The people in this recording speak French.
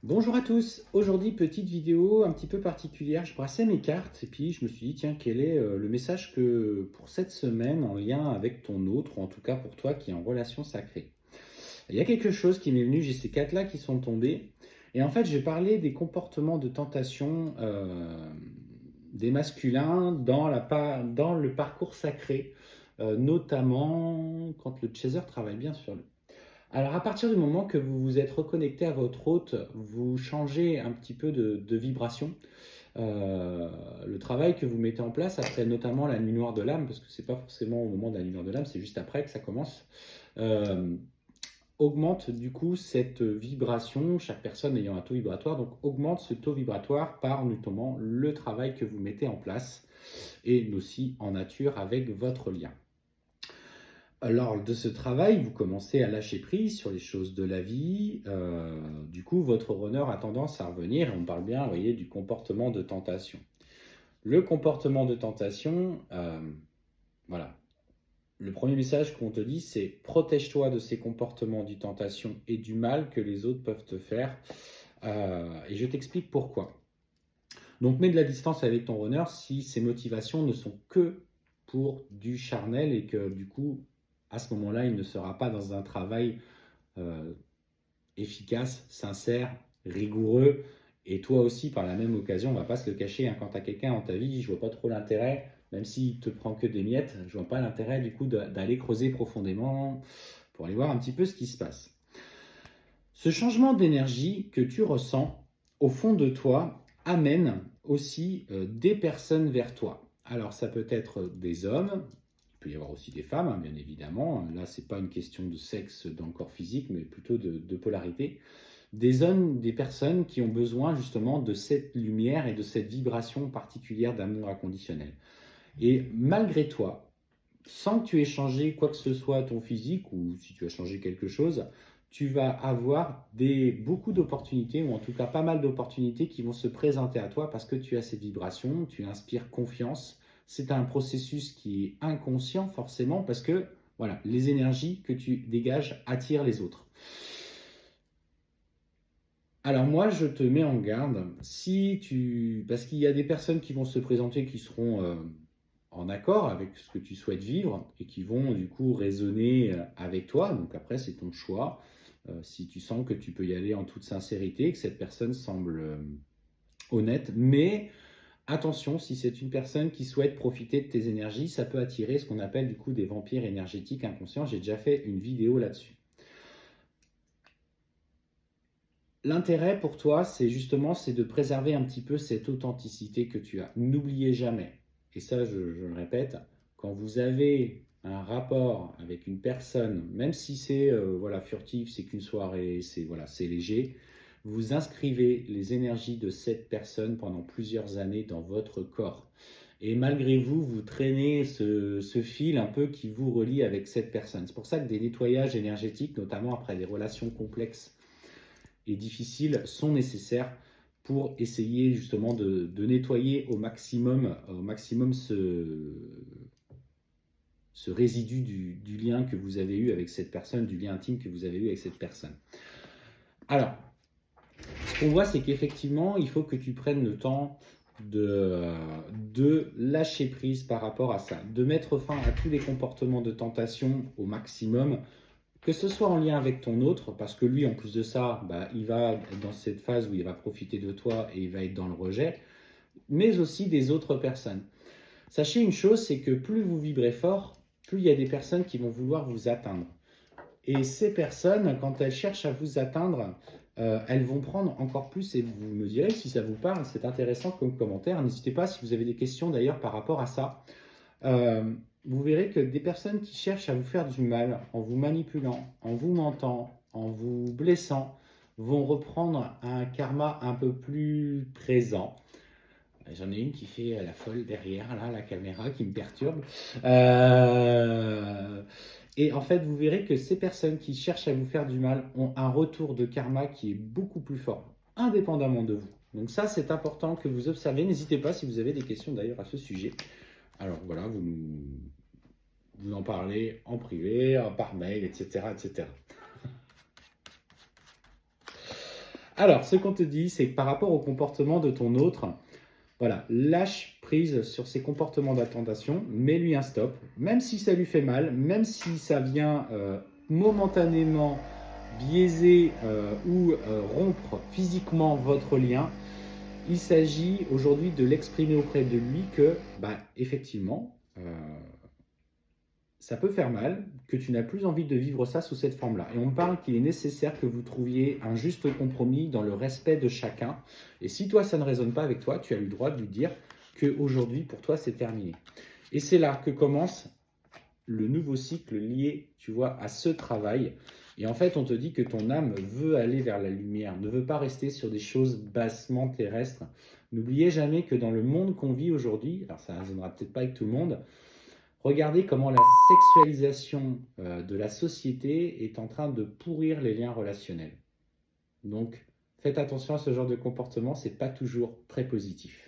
Bonjour à tous, aujourd'hui petite vidéo un petit peu particulière, je brassais mes cartes et puis je me suis dit tiens quel est le message que pour cette semaine en lien avec ton autre ou en tout cas pour toi qui est en relation sacrée. Il y a quelque chose qui m'est venu, j'ai ces cartes là qui sont tombées et en fait je vais parler des comportements de tentation des masculins dans le parcours sacré, notamment quand le chaser travaille bien sur lui. Alors, à partir du moment que vous vous êtes reconnecté à votre hôte, vous changez un petit peu de vibration. Le travail que vous mettez en place après notamment la nuit noire de l'âme, parce que c'est pas forcément au moment de la nuit noire de l'âme, c'est juste après que ça commence, euh, augmente du coup cette vibration, chaque personne ayant un taux vibratoire, donc augmente ce taux vibratoire par notamment le travail que vous mettez en place et aussi en nature avec votre lien. Lors de ce travail, vous commencez à lâcher prise sur les choses de la vie. Du coup, votre runner a tendance à revenir. On parle bien, vous voyez, du comportement de tentation. Le comportement de tentation, voilà. Le premier message qu'on te dit, c'est protège-toi de ces comportements de tentation et du mal que les autres peuvent te faire. Et je t'explique pourquoi. Donc, mets de la distance avec ton runner si ses motivations ne sont que pour du charnel et que du coup, à ce moment-là, il ne sera pas dans un travail euh, efficace, sincère, rigoureux. Et toi aussi, par la même occasion, on ne va pas se le cacher, hein, quand tu as quelqu'un dans ta vie, je ne vois pas trop l'intérêt, même s'il te prend que des miettes, je ne vois pas l'intérêt du coup d'aller creuser profondément pour aller voir un petit peu ce qui se passe. Ce changement d'énergie que tu ressens au fond de toi amène aussi des personnes vers toi. Alors ça peut être des hommes, il peut y avoir aussi des femmes, hein, bien évidemment. Là, ce n'est pas une question de sexe dans le corps physique, mais plutôt de polarité. Des hommes, des personnes qui ont besoin justement de cette lumière et de cette vibration particulière d'amour inconditionnel. Et malgré toi, sans que tu aies changé quoi que ce soit à ton physique, ou si tu as changé quelque chose, tu vas avoir beaucoup d'opportunités, ou en tout cas pas mal d'opportunités qui vont se présenter à toi parce que tu as cette vibration, tu inspires confiance. C'est un processus qui est inconscient forcément parce que voilà, les énergies que tu dégages attirent les autres. Alors moi, je te mets en garde, parce qu'il y a des personnes qui vont se présenter qui seront en accord avec ce que tu souhaites vivre et qui vont du coup raisonner avec toi. Donc après, c'est ton choix. Si tu sens que tu peux y aller en toute sincérité, que cette personne semble honnête, mais attention, si c'est une personne qui souhaite profiter de tes énergies, ça peut attirer ce qu'on appelle du coup des vampires énergétiques inconscients. J'ai déjà fait une vidéo là-dessus. L'intérêt pour toi, c'est de préserver un petit peu cette authenticité que tu as. N'oubliez jamais, et ça je le répète, quand vous avez un rapport avec une personne, même si c'est voilà, furtif, c'est qu'une soirée, c'est léger, vous inscrivez les énergies de cette personne pendant plusieurs années dans votre corps. Et malgré vous, vous traînez ce fil un peu qui vous relie avec cette personne. C'est pour ça que des nettoyages énergétiques, notamment après des relations complexes, et difficiles sont nécessaires pour essayer justement de nettoyer au maximum ce résidu du lien que vous avez eu avec cette personne, du lien intime que vous avez eu avec cette personne. Alors, ce qu'on voit, c'est qu'effectivement, il faut que tu prennes le temps de lâcher prise par rapport à ça, de mettre fin à tous les comportements de tentation au maximum, que ce soit en lien avec ton autre, parce que lui, en plus de ça, il va être dans cette phase où il va profiter de toi et il va être dans le rejet, mais aussi des autres personnes. Sachez une chose, c'est que plus vous vibrez fort, plus il y a des personnes qui vont vouloir vous atteindre. Et ces personnes, quand elles cherchent à vous atteindre, elles vont prendre encore plus, et vous me direz si ça vous parle, c'est intéressant comme commentaire. N'hésitez pas si vous avez des questions d'ailleurs par rapport à ça. Vous verrez que des personnes qui cherchent à vous faire du mal en vous manipulant, en vous mentant, en vous blessant, vont reprendre un karma un peu plus présent. J'en ai une qui fait la folle derrière, là, la caméra qui me perturbe. Et en fait, vous verrez que ces personnes qui cherchent à vous faire du mal ont un retour de karma qui est beaucoup plus fort, indépendamment de vous. Donc ça, c'est important que vous observez. N'hésitez pas si vous avez des questions d'ailleurs à ce sujet. Alors voilà, vous en parlez en privé, par mail, etc., etc. Alors, ce qu'on te dit, c'est que par rapport au comportement de ton autre, voilà, lâche prise sur ses comportements d'attentation, mets-lui un stop, même si ça lui fait mal, même si ça vient momentanément biaiser ou rompre physiquement votre lien. Il s'agit aujourd'hui de l'exprimer auprès de lui que, effectivement, ça peut faire mal, que tu n'as plus envie de vivre ça sous cette forme-là. Et on parle qu'il est nécessaire que vous trouviez un juste compromis dans le respect de chacun. Et si toi, ça ne résonne pas avec toi, tu as le droit de lui dire qu'aujourd'hui, pour toi, c'est terminé. Et c'est là que commence le nouveau cycle lié, tu vois, à ce travail. Et en fait, on te dit que ton âme veut aller vers la lumière, ne veut pas rester sur des choses bassement terrestres. N'oubliez jamais que dans le monde qu'on vit aujourd'hui, alors ça ne résonnera peut-être pas avec tout le monde, regardez comment la sexualisation de la société est en train de pourrir les liens relationnels. Donc, faites attention à ce genre de comportement, c'est pas toujours très positif.